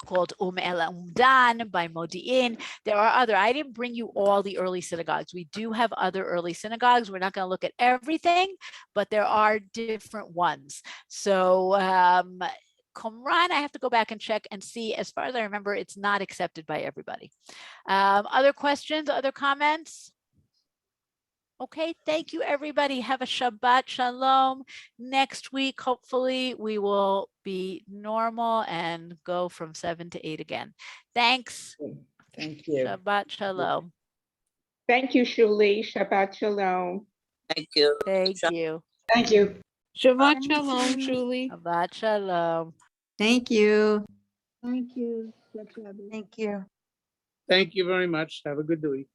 called El Umdan by Modi'in. There are other. I didn't bring you all the early synagogues. We do have other early synagogues. We're not going to look at everything, but there are different ones. So Qumran, I have to go back and check and see. As far as I remember, it's not accepted by everybody. Other questions, other comments? Okay, thank you, everybody. Have a Shabbat Shalom. Next week, hopefully, we will be normal and go from 7 to 8 again. Thanks. Thank you. Shabbat Shalom. Thank you, Shulie. Shabbat Shalom. Thank you. Thank you. Thank you. Shabbat shalom, Shulie. Shabbat shalom. Thank you. Thank you. That's Rabbi. Thank you. Thank you very much. Have a good week.